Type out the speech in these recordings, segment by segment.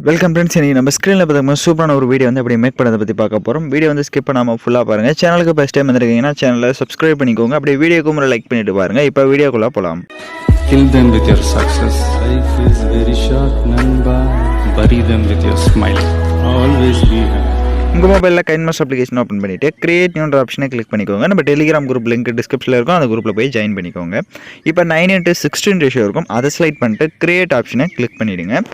Welcome friends, இன்னைக்கு நம்ம ஸ்க்ரீனில் பார்த்தோம்னா சூப்பரான ஒரு வீடியோ வந்து அப்படி மேக் பண்ணதை பற்றி பார்க்க போகிறோம். வீடியோ வந்து ஸ்கிப் பண்ணாமல் ஃபுல்லாக பாருங்கள். சேனலுக்கு ஃபஸ்ட் டைம் வந்துருக்கீங்கன்னா சேனலை சப்ஸ்கிரைப் பண்ணிக்கோங்க. அப்படியே வீடியோக்கு முறை லைக் பண்ணிட்டு பாருங்கள். இப்போ வீடியோக்குள்ளே போகலாம். Kill them with your success. Life is very short, Namba. Bury them with your smile. Always be happy. உங்கள் மொபைலில் கைன்மாஸ்டர் அப்ளிகேஷன் ஓப்பன் பண்ணிவிட்டு கிரியேட் நியூன்ற ஆப்ஷனை கிளிக் பண்ணிக்கோங்க. நம்ம டெலிகிராம் குரூப் லிங்க் டிஸ்கிரிப்ஷனில் இருக்கும். அந்த குரூப்பில் போய் ஜாயின் பண்ணிக்கோங்க. இப்போ 9:16 ரேஷியோ இருக்கும். அதை ஸ்லைட் பண்ணிட்டு கிரியேட் ஆப்ஷனை கிளிக் பண்ணிவிடுங்க.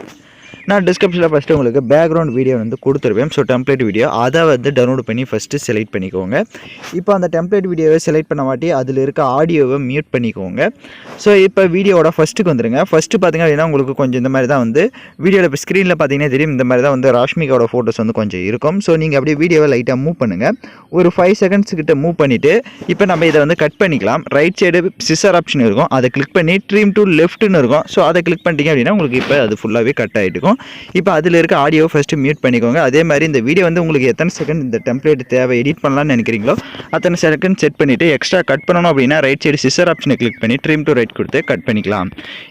நான் டிஸ்கிரிப்ஷனில் ஃபஸ்ட்டு உங்களுக்கு பேக்ரவுண்ட் வீடியோ வந்து கொடுத்துருவேன். ஸோ டெம்ப்ளேட் வீடியோ அதை வந்து டவுன்லோட் பண்ணி ஃபஸ்ட்டு செலக்ட் பண்ணிக்கோங்க. இப்போ அந்த டெம்ப்ளேட் வீடியோவை செலக்ட் பண்ண மாட்டி அதில் இருக்க ஆடியோவை மியூட் பண்ணிக்கோங்க. ஸோ இப்போ வீடியோவோட ஃபஸ்ட்டுக்கு வந்துடுங்க. ஃபஸ்ட்டு பார்த்திங்க அப்படின்னா உங்களுக்கு கொஞ்சம் இந்த மாதிரி தான் வந்து வீடியோவில் இப்போ ஸ்க்ரீனில் பார்த்தீங்கன்னா தெரியும். இந்த மாதிரி தான் வந்து ராஷ்மிகாவோட ஃபோட்டோஸ் வந்து கொஞ்சம் இருக்கும். ஸோ நீங்கள் அப்படியே வீடியோவை லைட்டாக மூவ் பண்ணுங்கள். ஒரு 5 செகண்ட்ஸ் கிட்ட மூவ் பண்ணிவிட்டு இப்போ நம்ம இதை வந்து கட் பண்ணிக்கலாம். ரைட் சைடு சிசர் ஆப்ஷன் இருக்கும். அதை கிளிக் பண்ணி ட்ரீம் டு லெஃப்ட்னு இருக்கும். ஸோ அதை கிளிக் பண்ணிட்டீங்க அப்படின்னா உங்களுக்கு இப்போ அது ஃபுல்லாகவே கட் ஆகிட்டு இருக்கும். இப்போ அதில் இருக்க ஆடியோ ஃபஸ்ட்டு மியூட் பண்ணிக்கோங்க. அதே மாதிரி இந்த வீடியோ வந்து உங்களுக்கு எத்தனை செகண்ட் இந்த டெம்ப்ளேட் தேவை எடிட் பண்ணலாம்னு நினைக்கிறீங்களோ அத்தனை செகண்ட் செட் பண்ணிவிட்டு எக்ஸ்ட்ரா கட் பண்ணணும் அப்படின்னா ரைட் சைடு சிசர் ஆப்ஷனை கிளிக் பண்ணி ட்ரிம் டு ரைட் கொடுத்து கட் பண்ணிக்கலாம்.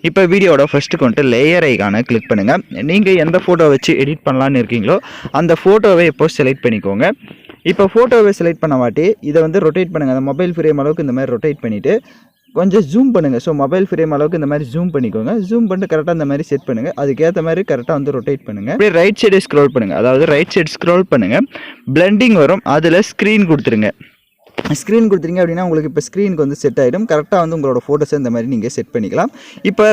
இப்போ வீடியோட ஃபஸ்ட்டு கொண்டு லேயர் ஐகானை கிளிக் பண்ணுங்கள். நீங்கள் எந்த ஃபோட்டோ வச்சு எடிட் பண்ணலான்னு இருக்கீங்களோ அந்த ஃபோட்டோவை இப்போ செலக்ட் பண்ணிக்கோங்க. இப்போ ஃபோட்டோவை செலக்ட் பண்ண மாட்டி இதை வந்து ரொட்டேட் பண்ணுங்கள். அந்த மொபைல் ஃப்ரேம் அளவுக்கு இந்த மாதிரி ரொட்டேட் பண்ணிவிட்டு கொஞ்சம் ஜூம் பண்ணுங்கள். ஸோ மொபைல் ஃப்ரேம் அளவுக்கு இந்த மாதிரி ஜூம் பண்ணிக்கோங்க. ஜூம் பண்ணிட்டு கரெக்டாக இந்த மாதிரி செட் பண்ணுங்கள். அதுக்கேற்ற மாதிரி கரெக்டாக வந்து ரொட்டேட் பண்ணுங்கள். அப்படியே ரைட் சைடு ஸ்க்ரோல் பண்ணுங்கள். அதாவது ரைட் சைடு ஸ்க்ரோல் பண்ணுங்கள். பிளெண்டிங் வரும். அதில் ஸ்க்ரீன் கொடுத்துருங்க. ஸ்க்ரீன் கொடுத்துருங்க அப்படின்னா உங்களுக்கு இப்போ ஸ்க்ரீனுக்கு வந்து செட் ஆகிடும். கரெக்டாக வந்து உங்களோட ஃபோட்டோஸை இந்த மாதிரி நீங்கள் செட் பண்ணிக்கலாம். இப்போ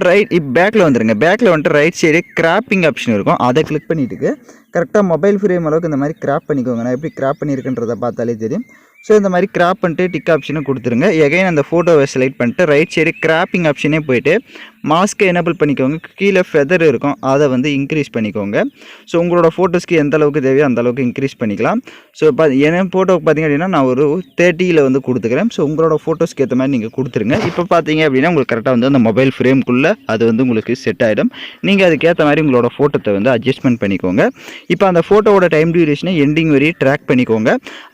பேக்கில் வந்துடுங்க. பேக்கில் வந்துட்டு ரைட் சைடு கிராப்பிங் ஆப்ஷன் இருக்கும். அதை கிளிக் பண்ணிவிட்டு கரெக்டாக மொபைல் ஃப்ரேம் அளவுக்கு இந்த மாதிரி கிராப் பண்ணிக்கோங்க. நான் எப்படி கிராப் பண்ணியிருக்குன்றதை பார்த்தாலே தெரியும். ஸோ இந்த மாதிரி கிராப் பண்ணிட்டு டிக் ஆப்ஷனை கொடுத்துருங்க. எகைன் அந்த ஃபோட்டோவை செலக்ட் பண்ணிட்டு ரைட் சைடு கிராப்பிங் ஆப்ஷனே போய்ட்டு மாஸ்க்கை எனேபிள் பண்ணிக்கோங்க. கீழே ஃபெதர் இருக்கும். அதை வந்து இன்க்ரீஸ் பண்ணிக்கோங்க. ஸோ உங்களோட ஃபோட்டோஸ்க்கு எந்த அளவுக்கு தேவையோ அந்த அளவுக்கு இன்க்ரீஸ் பண்ணிக்கலாம். ஸோ என் ஃபோட்டோக்கு பார்த்தீங்க அப்படின்னா நான் ஒரு 30 வந்து கொடுத்துக்கிறேன். ஸோ உங்களோட ஃபோட்டோஸ்க்கு ஏற்ற மாதிரி நீங்கள் கொடுத்துருங்க. இப்போ பார்த்தீங்க அப்படின்னா உங்களுக்கு கரெக்டாக வந்து அந்த மொபைல் ஃப்ரேம்குள்ளே அது வந்து உங்களுக்கு செட் ஆகிடும். நீங்கள் அதுக்கேற்ற மாதிரி உங்களோட ஃபோட்டோத்தை வந்து அட்ஜஸ்ட்மெண்ட் பண்ணிக்கோங்க. இப்போ அந்த ஃபோட்டோவோட டைம் டியூரேஷனை எண்டிங் வரை ட்ராக் பண்ணிக்கோங்க.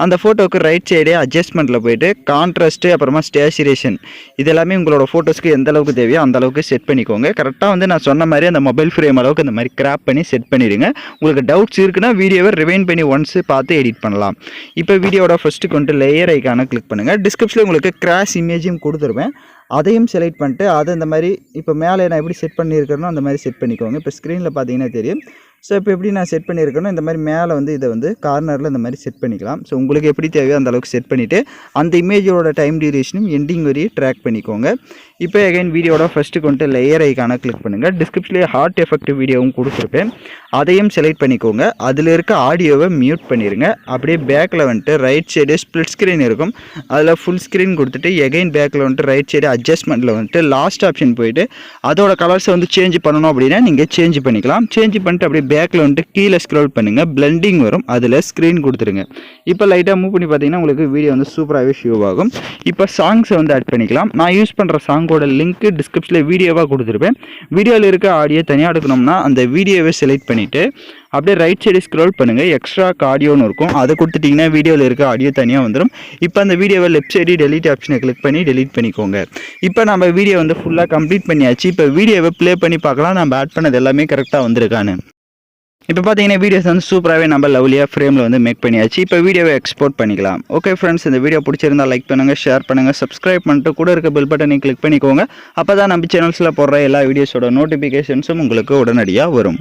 அந்த ஃபோட்டோவுக்கு ரைட் சைடே அட்ஜஸ்ட்மெண்ட்டில் போய்ட்டு கான்ட்ராஸ்ட்டு அப்புறமா ஸ்டேச்சுரேஷன் இது எல்லாமே உங்களோட ஃபோட்டோஸ்க்கு எந்த அளவுக்கு தேவையோ அந்த அளவுக்கு செட் பண்ணிக்கோங்க. கரெக்டாக வந்து நான் சொன்ன மாதிரி அந்த மொபைல் ஃப்ரேம் அளவுக்கு இந்த மாதிரி கிராப் பண்ணி செட் பண்ணிடுங்க. உங்களுக்கு டவுட்ஸ் இருக்குன்னா வீடியோவை ரிவைண்ட் பண்ணி ஒன்ஸ் பார்த்து எடிட் பண்ணலாம். இப்போ வீடியோட ஃபஸ்ட்டு கொண்டு லேயர் ஐக்கானை கிளிக் பண்ணுங்கள். டிஸ்கிரிப்ஷனில் உங்களுக்கு கிராஷ் இமேஜும் கொடுத்துருவேன். அதையும் செலக்ட் பண்ணிட்டு அதை இந்த மாதிரி இப்போ மேலே நான் எப்படி செட் பண்ணியிருக்கிறேனோ அந்த மாதிரி செட் பண்ணிக்கோங்க. இப்போ ஸ்க்ரீனில் பார்த்தீங்கன்னா தெரியும். ஸோ இப்போ எப்படி நான் செட் பண்ணியிருக்கேனோ இந்த மாதிரி மேலே வந்து இதை வந்து கார்னரில் இந்த மாதிரி செட் பண்ணிக்கலாம். ஸோ உங்களுக்கு எப்படி தேவையோ அந்த அளவுக்கு செட் பண்ணிவிட்டு அந்த இமேஜோட டைம் டியூரேஷனும் எண்டிங் வரையும் ட்ராக் பண்ணிக்கோங்க. இப்போ அகைன் வீடியோட ஃபஸ்ட்டு கொண்டு லேயர் ஐக்கானை கிளிக் பண்ணுங்கள். டிஸ்கிரிப்ஷன்லேயே ஹார்ட் எஃபெக்ட் வீடியோவும் கொடுத்துருப்பேன். அதையும் செலக்ட் பண்ணிக்கோங்க. அதில் இருக்க ஆடியோவை மியூட் பண்ணிடுங்க. அப்படியே பேக்கில் வந்துட்டு ரைட் சைடு ஸ்ப்ளிட் ஸ்க்ரீன் இருக்கும். அதில் ஃபுல் ஸ்க்ரீன் கொடுத்துட்டு எகைன் பேக்கில் வந்துட்டு ரைட் சைடு அட்ஜஸ்ட்மெண்ட்டில் வந்துட்டு லாஸ்ட் ஆப்ஷன் போயிட்டு அதோட கலர்ஸை வந்து சேஞ்ச் பண்ணணும் அப்படின்னா நீங்கள் சேஞ்ச் பண்ணிக்கலாம். சேஞ்ச் பண்ணிட்டு அப்படியே பேக்கில் வந்துட்டு கீழே ஸ்க்ரோல் பண்ணுங்கள். பிளெண்டிங் வரும். அதில் ஸ்க்ரீன் கொடுத்துருங்க. இப்போ லைட்டாக மூவ் பண்ணி பார்த்தீங்கன்னா உங்களுக்கு வீடியோ வந்து சூப்பராகவே ஷோ ஆகும். இப்போ சாங்ஸை வந்து ஆட் பண்ணிக்கலாம். நான் யூஸ் பண்ணுற சாங்கோட லிங்க் டிஸ்கிரிப்ஷனில் வீடியோவாக கொடுத்துருப்பேன். வீடியோவில் இருக்க ஆடியோ தனியாக எடுக்கணும்னா அந்த வீடியோவை செலக்ட் பண்ணிவிட்டு அப்படியே ரைட் சைடு ஸ்க்ரோல் பண்ணுங்கள். எக்ஸ்ட்ரா ஆடியோன்னு இருக்கும். அதை கொடுத்துட்டிங்கன்னா வீடியோவில் இருக்க ஆடியோ தனியாக வந்துடும். இப்போ அந்த வீடியோவை லெஃப்ட் சைடு டெலிட் ஆப்ஷனை கிளிக் பண்ணி டெலிட் பண்ணிக்கோங்க. இப்போ நம்ம வீடியோ வந்து ஃபுல்லாக கம்ப்ளீட் பண்ணியாச்சு. இப்போ வீடியோவை ப்ளே பண்ணி பார்க்கலாம் நம்ம ஆட் பண்ணது எல்லாமே கரெக்டாக வந்திருக்கான்னு. இப்போ பார்த்தீங்கன்னா வீடியோஸ் வந்து சூப்பராகவே நம்ம லவ்லியாக ஃப்ரேமில் வந்து மேக் பண்ணியாச்சு. இப்போ வீடியோவை எக்ஸ்போர்ட் பண்ணிக்கலாம். ஓகே ஃப்ரெண்ட்ஸ், இந்த வீடியோ பிடிச்சிருந்தா லைக் பண்ணுங்கள், ஷேர் பண்ணுங்கள், சப்ஸ்கிரைப் பண்ணிட்டு கூட இருக்க பெல் பட்டனை கிளிக் பண்ணிக்கோங்க. அப்போ தான் நம்ம சேனல்ஸில் போடுற எல்லா வீடியோஸோட நோட்டிஃபிகேஷன்ஸும் உங்களுக்கு உடனடியாக வரும்.